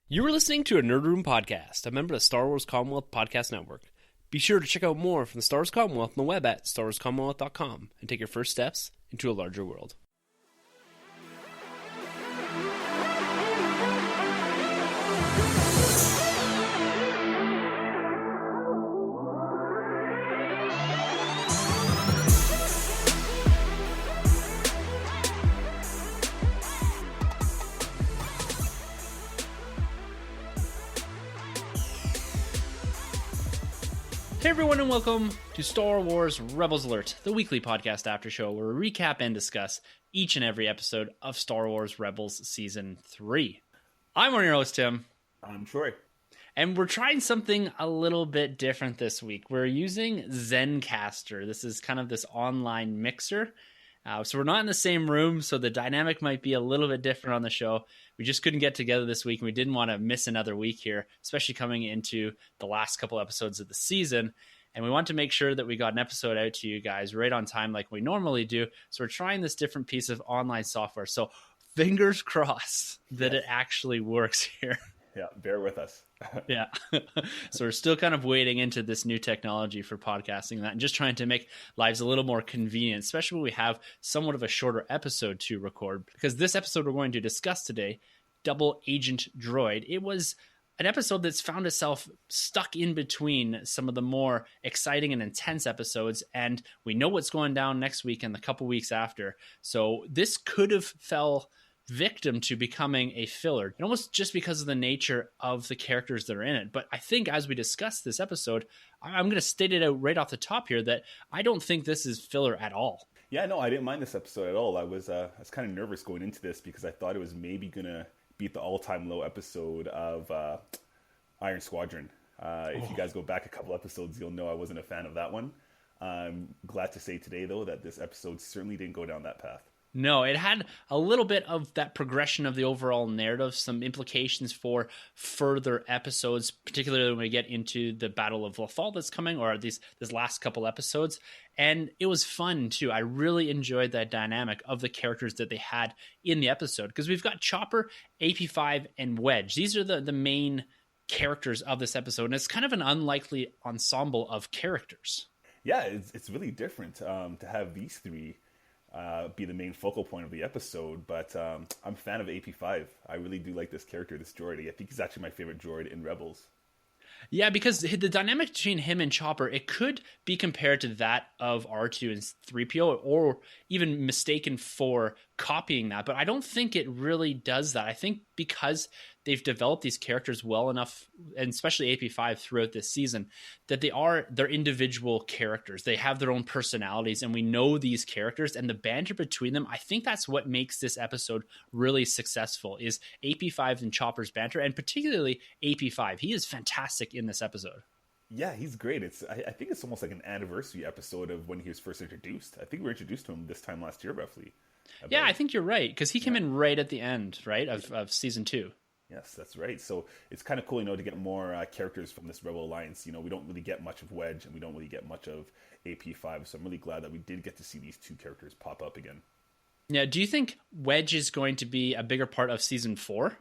You were listening to a Nerd Room podcast, a member of the Star Wars Commonwealth Podcast Network. Be sure to check out more from the Star Wars Commonwealth on the web at starwarscommonwealth.com and take your first steps into a larger world. Hey everyone, and welcome to Star Wars Rebels Alert, the weekly podcast after show where we recap and discuss each and every episode of Star Wars Rebels Season 3. I'm one of your hosts, Tim. I'm Troy. And we're trying something a little bit different this week. We're using Zencastr. This is kind of this online mixer. So we're not in the same room, so the dynamic might be a little bit different on the show. We just couldn't get together this week, and we didn't want to miss another week here, especially coming into the last couple episodes of the season. And we want to make sure that we got an episode out to you guys right on time like we normally do. So we're trying this different piece of online software. So fingers crossed that it actually works here. Yeah, bear with us. Yeah. So we're still kind of wading into this new technology for podcasting and just trying to make lives a little more convenient, especially when we have somewhat of a shorter episode to record. Because this episode we're going to discuss today, Double Agent Droid, it was an episode that's found itself stuck in between some of the more exciting and intense episodes, and we know what's going down next week and the couple weeks after. So this could have fell victim to becoming a filler, and almost just because of the nature of the characters that are in it. But I think as we discuss this episode, I'm going to state it out right off the top here that I don't think this is filler at all. Yeah, no, I didn't mind this episode at all. I was kind of nervous going into this because I thought it was maybe going to beat the all-time low episode of Iron Squadron. If you guys go back a couple episodes, you'll know I wasn't a fan of that one. I'm glad to say today, though, that this episode certainly didn't go down that path. No, it had a little bit of that progression of the overall narrative, some implications for further episodes, particularly when we get into the Battle of Lothal that's coming, or this last couple episodes. And it was fun, too. I really enjoyed that dynamic of the characters that they had in the episode, because we've got Chopper, AP5, and Wedge. These are the main characters of this episode, and it's kind of an unlikely ensemble of characters. Yeah, it's really different to have these three be the main focal point of the episode, but I'm a fan of AP5. I really do like this character, this droid. I think he's actually my favorite droid in Rebels. Yeah, because the dynamic between him and Chopper, it could be compared to that of R2 and 3PO, or even mistaken for copying that, but I don't think it really does that. I think because they've developed these characters well enough, and especially AP5 throughout this season, that they're individual characters. They have their own personalities, and we know these characters, and the banter between them, I think that's what makes this episode really successful, is AP5 and Chopper's banter, and particularly AP5. He is fantastic in this episode. Yeah, he's great. I think it's almost like an anniversary episode of when he was first introduced. I think we were introduced to him this time last year, roughly. Yeah, I think you're right, because he came in right at the end, right, of season 2. Yes, that's right. So it's kind of cool, to get more characters from this Rebel Alliance. We don't really get much of Wedge, and we don't really get much of AP5. So I'm really glad that we did get to see these two characters pop up again. Yeah, do you think Wedge is going to be a bigger part of season 4?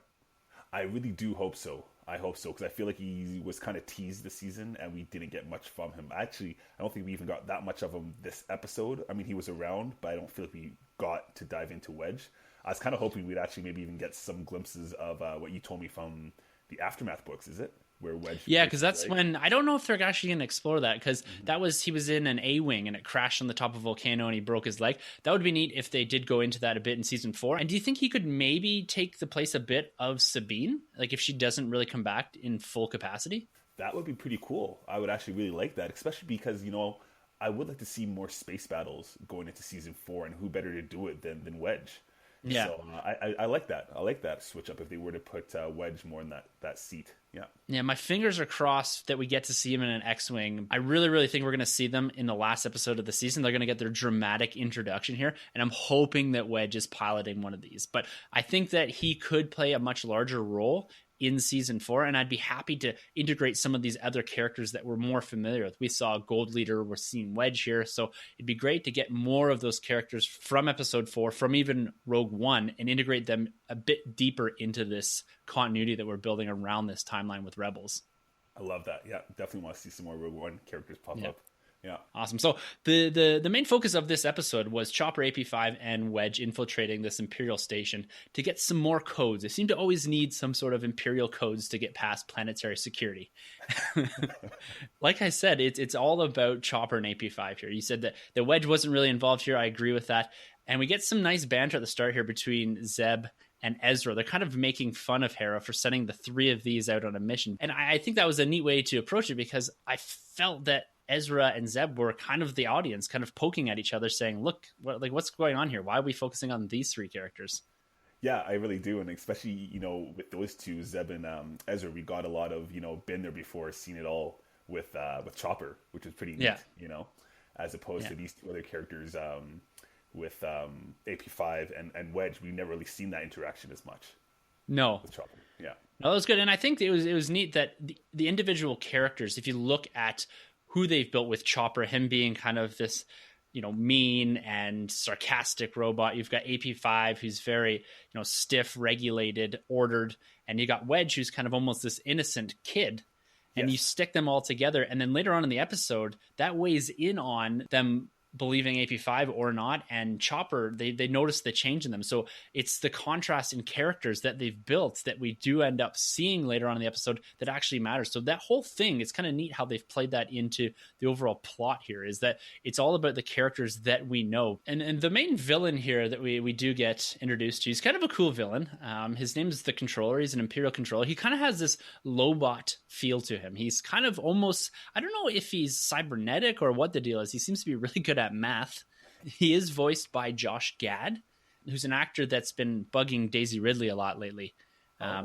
I really do hope so. I hope so, because I feel like he was kind of teased this season, and we didn't get much from him. Actually, I don't think we even got that much of him this episode. I mean, he was around, but I don't feel like we got to dive into Wedge. I was kind of hoping we'd actually maybe even get some glimpses of what you told me from the Aftermath books, is it? Where Wedge... Yeah, because that's when... I don't know if they're actually going to explore that, because he was in an A-Wing, and it crashed on the top of a volcano, and he broke his leg. That would be neat if they did go into that a bit in season 4. And do you think he could maybe take the place a bit of Sabine? Like, if she doesn't really come back in full capacity? That would be pretty cool. I would actually really like that, especially because, I would like to see more space battles going into season 4, and who better to do it than Wedge? Yeah. So I like that. I like that switch up if they were to put Wedge more in that seat. Yeah. Yeah, my fingers are crossed that we get to see him in an X-Wing. I really, really think we're going to see them in the last episode of the season. They're going to get their dramatic introduction here, and I'm hoping that Wedge is piloting one of these. But I think that he could play a much larger role in season 4, and I'd be happy to integrate some of these other characters that we're more familiar with. We saw Gold Leader, we're seeing Wedge here, so it'd be great to get more of those characters from episode 4, from even Rogue One, and integrate them a bit deeper into this continuity that we're building around this timeline with Rebels. I love that. Yeah, definitely want to see some more Rogue One characters pop up. Yeah. Awesome. So the main focus of this episode was Chopper, AP5, and Wedge infiltrating this Imperial station to get some more codes. They seem to always need some sort of Imperial codes to get past planetary security. Like I said, it's all about Chopper and AP5 here. You said that the Wedge wasn't really involved here. I agree with that. And we get some nice banter at the start here between Zeb and Ezra. They're kind of making fun of Hera for sending the 3 of these out on a mission. And I think that was a neat way to approach it, because I felt that Ezra and Zeb were kind of the audience, kind of poking at each other, saying, look, what's going on here? Why are we focusing on these 3 characters? Yeah, I really do. And especially, with those 2, Zeb and Ezra, we got a lot of, been there before, seen it all with Chopper, which is pretty neat, as opposed to these 2 other characters with AP5 and Wedge. We've never really seen that interaction as much. No. With Chopper. Yeah. No, that was good. And I think it was neat that the individual characters, if you look at who they've built with Chopper, him being kind of this, mean and sarcastic robot. You've got AP5, who's very, stiff, regulated, ordered. And you got Wedge, who's kind of almost this innocent kid. And you stick them all together. And then later on in the episode, that weighs in on them believing AP5 or not, and Chopper, they notice the change in them. So it's the contrast in characters that they've built that we do end up seeing later on in the episode that actually matters. So that whole thing, it's kind of neat how they've played that into the overall plot here, is that it's all about the characters that we know. And the main villain here that we do get introduced to, he's kind of a cool villain. His name is the Controller. He's an Imperial Controller. He kind of has this Lobot feel to him. He's kind of almost, I don't know if he's cybernetic or what the deal is. He seems to be really good at math. He is voiced by Josh Gad, who's an actor that's been bugging Daisy Ridley a lot lately.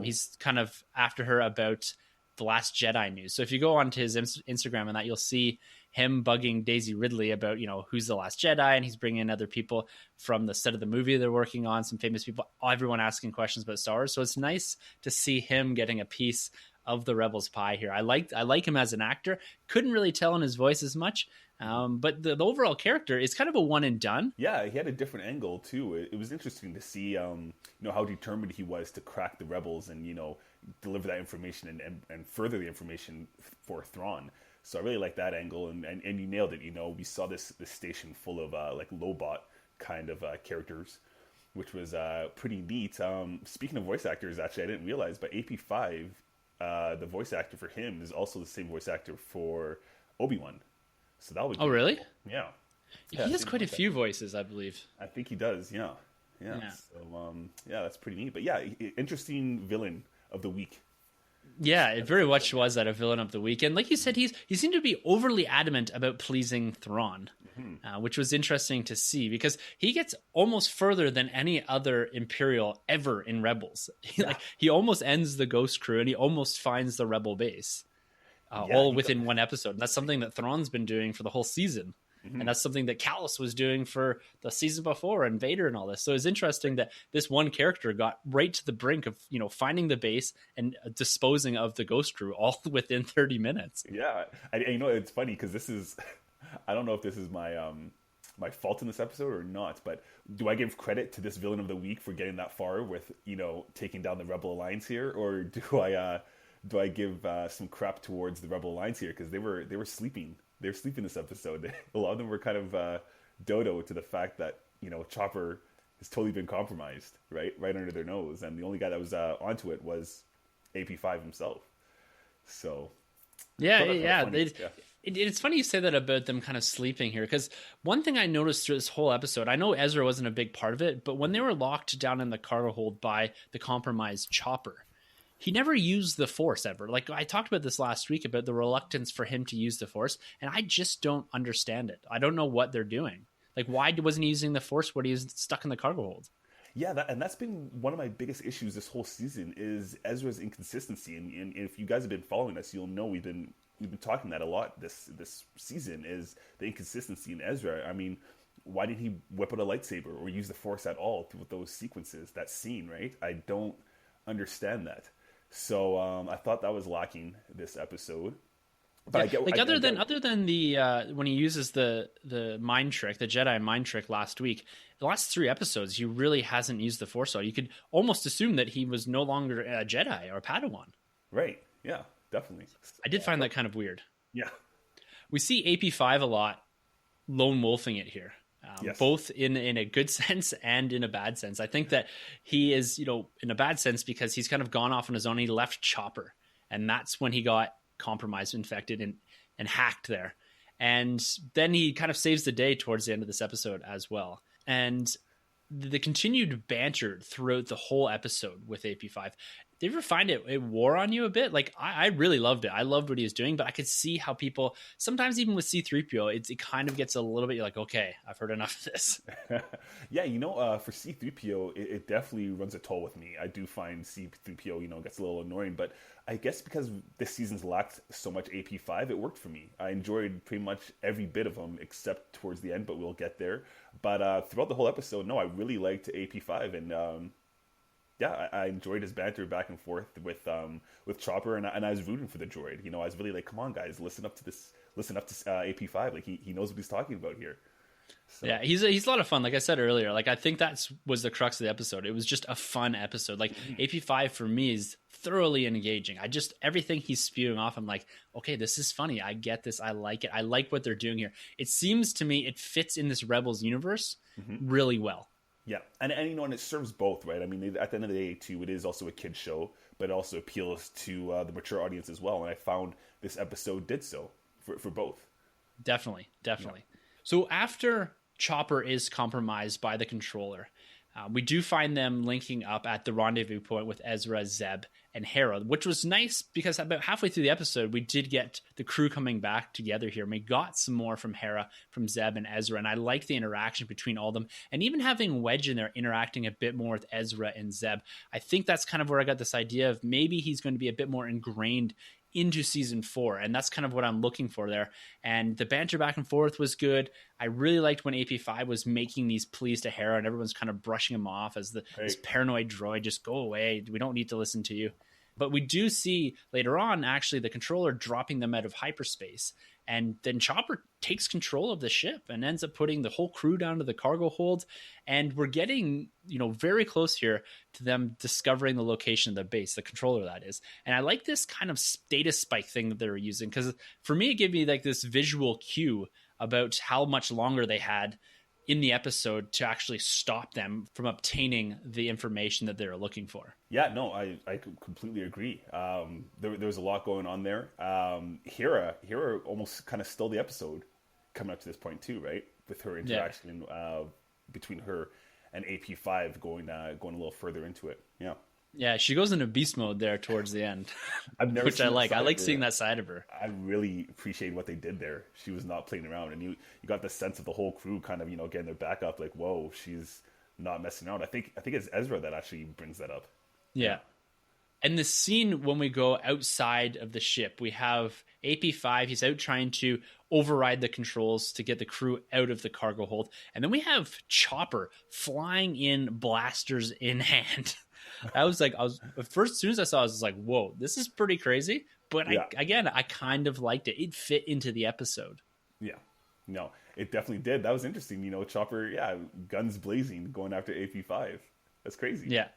He's kind of after her about the Last Jedi news. So if you go onto his Instagram and that, you'll see him bugging Daisy Ridley about, who's the Last Jedi, and he's bringing in other people from the set of the movie they're working on, some famous people, everyone asking questions about Star Wars. So it's nice to see him getting a piece of the Rebels pie here. I like him as an actor. Couldn't really tell in his voice as much, but the overall character is kind of a one and done. Yeah, he had a different angle too. It was interesting to see, how determined he was to crack the Rebels and deliver that information and further the information for Thrawn. So I really like that angle, and you nailed it. We saw this station full of like Lobot kind of characters, which was pretty neat. Speaking of voice actors, actually, I didn't realize, but AP5. The voice actor for him is also the same voice actor for Obi-Wan. So that would be really? Cool. Yeah. He has quite a few voices, I believe. I think he does, yeah. So, that's pretty neat. But yeah, interesting villain of the week. Yeah, it very much was that a villain of the week. And like you said, he seemed to be overly adamant about pleasing Thrawn, which was interesting to see, because he gets almost further than any other Imperial ever in Rebels. He almost ends the Ghost Crew, and he almost finds the Rebel base, all within one episode. And that's something that Thrawn's been doing for the whole season. And that's something that Callus was doing for the season before, and Vader and all this. So it's interesting that this one character got right to the brink of, finding the base and disposing of the Ghost Crew all within 30 minutes. Yeah. And it's funny because this is, I don't know if this is my fault in this episode or not, but do I give credit to this villain of the week for getting that far with, taking down the Rebel Alliance here? Or do I give some crap towards the Rebel Alliance here? Because they were sleeping. They were sleeping this episode. A lot of them were kind of dodo to the fact that, Chopper has totally been compromised, right under their nose. And the only guy that was onto it was AP5 himself. So, it's funny you say that about them kind of sleeping here, because one thing I noticed through this whole episode, I know Ezra wasn't a big part of it, but when they were locked down in the cargo hold by the compromised Chopper, he never used the Force ever. Like, I talked about this last week about the reluctance for him to use the Force, and I just don't understand it. I don't know what they're doing. Like, why wasn't he using the Force when he was stuck in the cargo hold? Yeah, that's been one of my biggest issues this whole season is Ezra's inconsistency. And if you guys have been following us, you'll know we've been talking that a lot this season, is the inconsistency in Ezra. I mean, why didn't he whip out a lightsaber or use the Force at all with those sequences, that scene, right? I don't understand that. So I thought that was lacking this episode. But Yeah, I get, like I get, other than the when he uses the mind trick, the Jedi mind trick last week, the last three episodes, he really hasn't used the Force at all. You could almost assume that he was no longer a Jedi or a Padawan. right. Yeah, definitely. I did find that kind of weird. Yeah. We see AP5 a lot lone wolfing it here, Yes. both in a good sense and in a bad sense. I think that he is, in a bad sense because he's kind of gone off on his own. He left Chopper, and that's when he got compromised, infected, and hacked there. And then he kind of saves the day towards the end of this episode as well. And the continued banter throughout the whole episode with AP5. Do you ever find it wore on you a bit? Like, I really loved it. I loved what he was doing, but I could see how people, sometimes even with C-3PO, it kind of gets a little bit, you're like, okay, I've heard enough of this. Yeah, for C-3PO, it definitely runs a toll with me. I do find C-3PO, gets a little annoying, but I guess because this season's lacked so much AP5, it worked for me. I enjoyed pretty much every bit of him except towards the end, but we'll get there. But throughout the whole episode, no, I really liked AP5, and yeah, I enjoyed his banter back and forth with Chopper, and I was rooting for the droid. I was really like, come on, guys, listen up to AP5. Like he knows what he's talking about here. So. Yeah, he's a lot of fun. Like I said earlier, like I think was the crux of the episode. It was just a fun episode. Like AP5 for me is thoroughly engaging. Everything he's spewing off, I'm like, okay, this is funny. I get this. I like it. I like what they're doing here. It seems to me it fits in this Rebels universe really well. Yeah, and and it serves both, right? I mean, at the end of the day, too, it is also a kid's show, but it also appeals to the mature audience as well. And I found this episode did so for both. Definitely. Yeah. So after Chopper is compromised by the controller, we do find them linking up at the rendezvous point with Ezra, Zeb, and Hera, which was nice because about halfway through the episode, we did get the crew coming back together here. And we got some more from Hera, from Zeb, and Ezra, and I like the interaction between all of them. And even having Wedge in there interacting a bit more with Ezra and Zeb, I think that's kind of where I got this idea of maybe he's going to be a bit more ingrained into season 4, and that's kind of what I'm looking for there. And the banter back and forth was good. I really liked when AP5 was making these pleas to Hera, and everyone's kind of brushing him off as this paranoid droid, just go away, we don't need to listen to you. But we do see later on actually the controller dropping them out of hyperspace, and then Chopper takes control of the ship and ends up putting the whole crew down to the cargo hold. And we're getting, very close here to them discovering the location of the base, the controller that is. And I like this kind of data spike thing that they were using, because for me, it gave me like this visual cue about how much longer they had in the episode to actually stop them from obtaining the information that they're looking for. Yeah, no, I completely agree. There was a lot going on there. Hera almost kind of stole the episode coming up to this point too, right? With her interaction between her and AP5 going a little further into it. Yeah. Yeah, she goes into beast mode there towards the end, which I like. I like seeing that side of her. I really appreciate what they did there. She was not playing around, and you got the sense of the whole crew kind of getting their back up. Like, whoa, she's not messing around. I think it's Ezra that actually brings that up. Yeah. And the scene when we go outside of the ship, we have AP5. He's out trying to override the controls to get the crew out of the cargo hold, and then we have Chopper flying in, blasters in hand. As soon as I saw it, I was like, whoa, this is pretty crazy. But I kind of liked it. It fit into the episode. Yeah. No, it definitely did. That was interesting. Chopper, guns blazing, going after AP5. That's crazy. Yeah.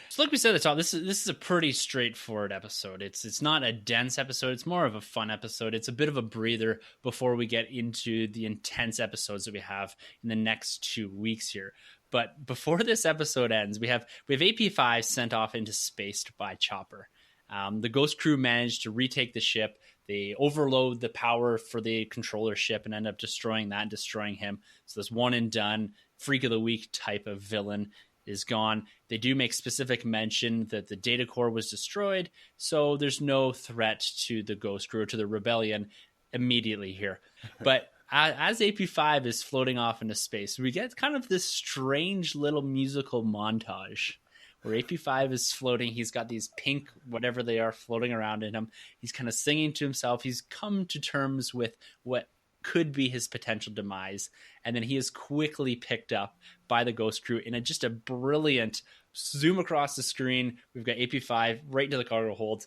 So like we said at the top, this is a pretty straightforward episode. It's not a dense episode. It's more of a fun episode. It's a bit of a breather before we get into the intense episodes that we have in the next 2 weeks here. But before this episode ends, we have AP5 sent off into space by Chopper. The Ghost crew managed to retake the ship. They overload the power for the controller ship and end up destroying that and destroying him. So this one and done, freak of the week type of villain is gone. They do make specific mention that the data core was destroyed, so there's no threat to the Ghost crew or to the rebellion immediately here. But as AP5 is floating off into space, we get kind of this strange little musical montage where AP5 is floating. He's got these pink, whatever they are, floating around in him. He's kind of singing to himself. He's come to terms with what could be his potential demise. And then he is quickly picked up by the Ghost crew in just a brilliant zoom across the screen. We've got AP5 right into the cargo hold.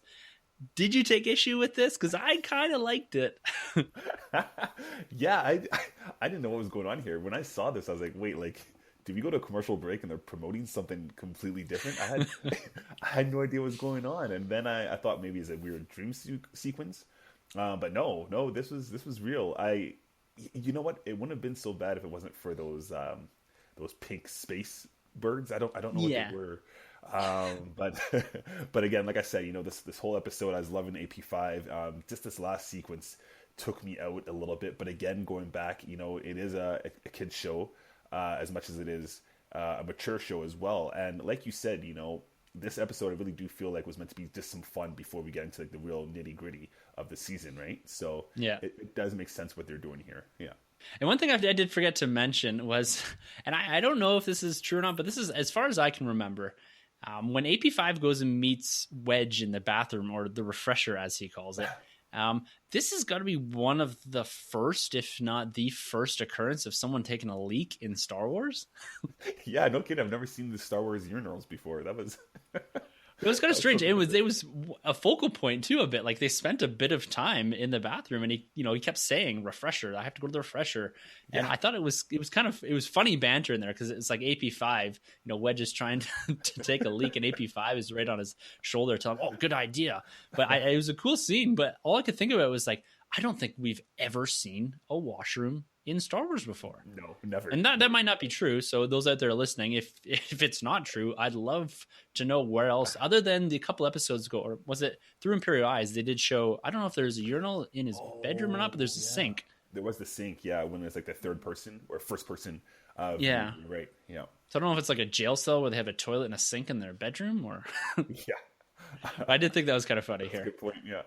Did you take issue with this? Because I kind of liked it. Yeah, I didn't know what was going on here. When I saw this, I was like, wait, like, did we go to a commercial break and they're promoting something completely different? I had no idea what was going on, and then I thought maybe it's a weird dream sequence, but no, this was real. You know what? It wouldn't have been so bad if it wasn't for those pink space birds. I don't know what Yeah. they were. But but again, like I said, this whole episode, I was loving AP5. Just this last sequence took me out a little bit. But again, going back, it is a kid's show, as much as it is a mature show as well. And like you said, this episode I really do feel like was meant to be just some fun before we get into like the real nitty gritty of the season, right? So Yeah. it does make sense what they're doing here. Yeah. And one thing I did forget to mention was, and I don't know if this is true or not, but this is as far as I can remember. When AP5 goes and meets Wedge in the bathroom, or the refresher as he calls it, this has got to be one of the first, if not the first, occurrence of someone taking a leak in Star Wars. Yeah, no kidding. I've never seen the Star Wars urinals before. That was It was kind of strange. It was a focal point too, a bit. Like they spent a bit of time in the bathroom, and he kept saying refresher. I have to go to the refresher, and I thought it was funny banter in there because it's like AP5. Wedge is trying to take a leak, and AP5 is right on his shoulder, telling him, "Oh, good idea." But it was a cool scene. But all I could think about was like, I don't think we've ever seen a washroom in Star Wars before. No, never. And that might not be true. So those out there listening, if it's not true, I'd love to know where else, other than the couple episodes ago, or was it through Imperial Eyes, they did show, I don't know if there's a urinal in his bedroom or not, but there's a sink. There was the sink, yeah, when it's like the third person or first person. Yeah. Right, yeah. So I don't know if it's like a jail cell where they have a toilet and a sink in their bedroom, or... Yeah. I did think that was kind of funny here. Good point, yeah.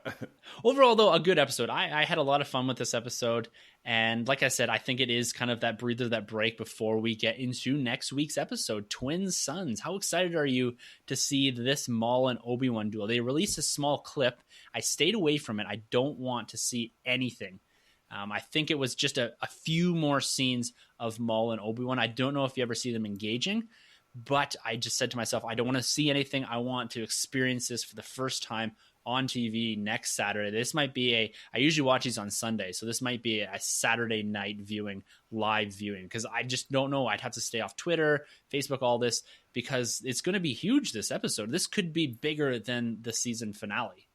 Overall, though, a good episode. I had a lot of fun with this episode. And like I said, I think it is kind of that breather, that break before we get into next week's episode, Twin Sons. How excited are you to see this Maul and Obi-Wan duel? They released a small clip. I stayed away from it. I don't want to see anything. I think it was just a few more scenes of Maul and Obi-Wan. I don't know if you ever see them engaging. But I just said to myself, I don't want to see anything. I want to experience this for the first time on TV next Saturday. This might be I usually watch these on Sunday, so this might be a Saturday night live viewing, because I just don't know. I'd have to stay off Twitter, Facebook, all this, because it's going to be huge, this episode. This could be bigger than the season finale.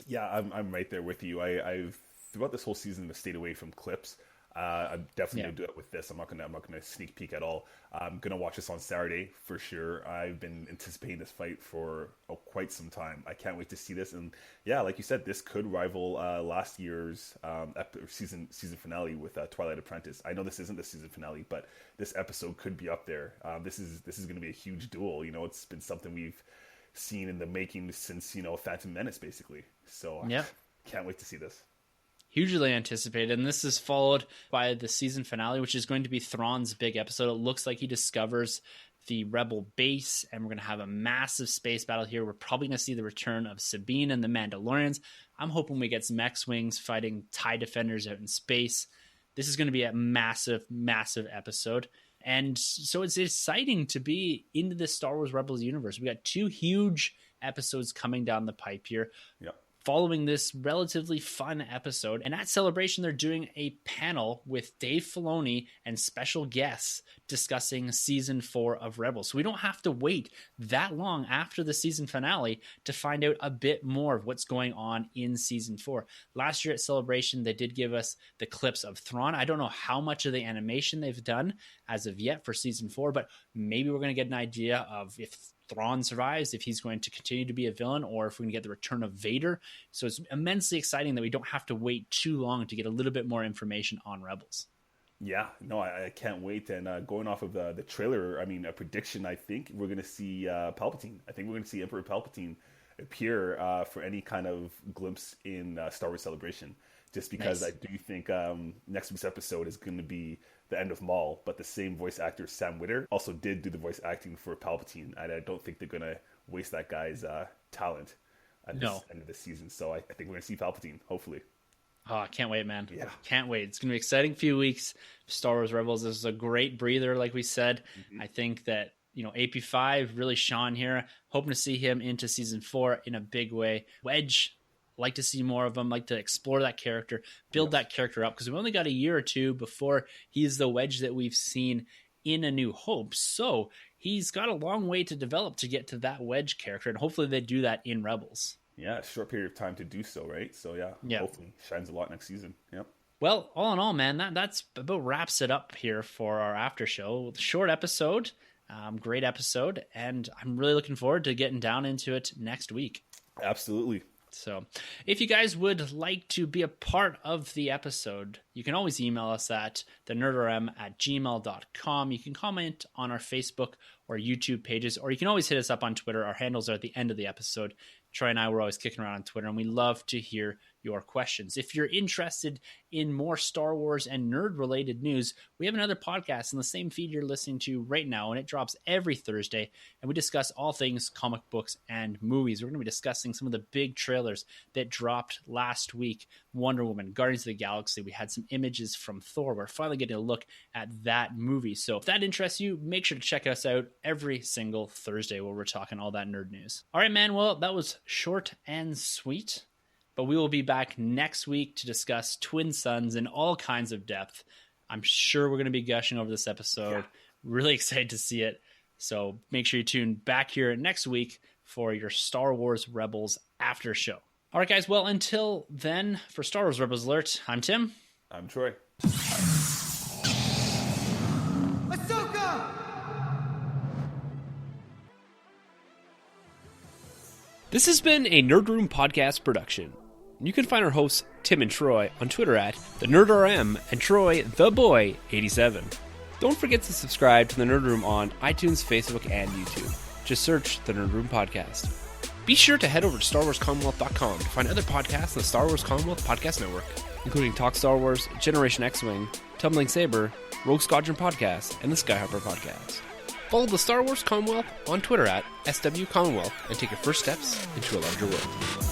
Yeah, I'm right there with you. I've throughout this whole season I've stayed away from clips. I'm definitely gonna do it with this. I'm not gonna sneak peek at all. I'm gonna watch this on Saturday for sure. I've been anticipating this fight for quite some time. I can't wait to see this. And yeah, like you said, this could rival last year's season finale with Twilight Apprentice. I know this isn't the season finale, but this episode could be up there. This is gonna be a huge duel. It's been something we've seen in the making since Phantom Menace, basically. So yeah, can't wait to see this. Hugely anticipated, and this is followed by the season finale, which is going to be Thrawn's big episode. It looks like he discovers the Rebel base, and we're going to have a massive space battle here. We're probably going to see the return of Sabine and the Mandalorians. I'm hoping we get some X-Wings fighting TIE Defenders out in space. This is going to be a massive, massive episode. And so it's exciting to be into the Star Wars Rebels universe. We got 2 huge episodes coming down the pipe here. Yep. Following this relatively fun episode. And at Celebration, they're doing a panel with Dave Filoni and special guests discussing season 4 of Rebels. So we don't have to wait that long after the season finale to find out a bit more of what's going on in season 4. Last year at Celebration, they did give us the clips of Thrawn. I don't know how much of the animation they've done as of yet for season 4, but maybe we're going to get an idea of if Thrawn survives, if he's going to continue to be a villain, or if we're going to get the return of Vader. So it's immensely exciting that we don't have to wait too long to get a little bit more information on Rebels. Yeah, no, I can't wait. And going off of the trailer, I mean, a prediction, I think we're going to see Palpatine. I think we're going to see Emperor Palpatine appear for any kind of glimpse in Star Wars Celebration. Just because nice. I do think next week's episode is going to be the end of Maul, but the same voice actor, Sam Witwer, also did do the voice acting for Palpatine, and I don't think they're going to waste that guy's talent at this end of the season. So I think we're going to see Palpatine, hopefully. Oh, I can't wait, man. Yeah. Can't wait. It's going to be an exciting few weeks. Star Wars Rebels, this is a great breather, like we said. Mm-hmm. I think that AP5 really shone here. Hoping to see him into season 4 in a big way. Wedge, like to see more of him, like to explore that character, build that character up, because we've only got a year or two before he's the Wedge that we've seen in A New Hope. So he's got a long way to develop to get to that Wedge character, and hopefully they do that in Rebels. Yeah, a short period of time to do so, right? So yeah. Hopefully shines a lot next season. Yep. Well, all in all, man, that's about wraps it up here for our after show. Short episode, great episode, and I'm really looking forward to getting down into it next week. Absolutely. So if you guys would like to be a part of the episode, you can always email us at thenerdrm@gmail.com. You can comment on our Facebook or YouTube pages, or you can always hit us up on Twitter. Our handles are at the end of the episode. Troy and I were always kicking around on Twitter, and we love to hear your questions. If you're interested in more Star Wars and nerd-related news, we have another podcast in the same feed you're listening to right now, and it drops every Thursday, and we discuss all things comic books and movies. We're going to be discussing some of the big trailers that dropped last week. Wonder Woman, Guardians of the Galaxy. We had some images from Thor. We're finally getting a look at that movie. So if that interests you, make sure to check us out every single Thursday where we're talking all that nerd news. All right, man. Well, that was short and sweet. But we will be back next week to discuss Twin Suns in all kinds of depth. I'm sure we're going to be gushing over this episode. Yeah. Really excited to see it. So make sure you tune back here next week for your Star Wars Rebels after show. All right, guys. Well, until then, for Star Wars Rebels Alert, I'm Tim. I'm Troy. Ahsoka! This has been a Nerd Room Podcast production. You can find our hosts, Tim and Troy, on Twitter at TheNerdRM and Troy TheBoy87. Don't forget to subscribe to The Nerd Room on iTunes, Facebook, and YouTube. Just search The Nerd Room Podcast. Be sure to head over to StarWarsCommonwealth.com to find other podcasts on the Star Wars Commonwealth Podcast Network, including Talk Star Wars, Generation X-Wing, Tumbling Saber, Rogue Squadron Podcast, and the Skyhopper Podcast. Follow the Star Wars Commonwealth on Twitter at SW Commonwealth and take your first steps into a larger world.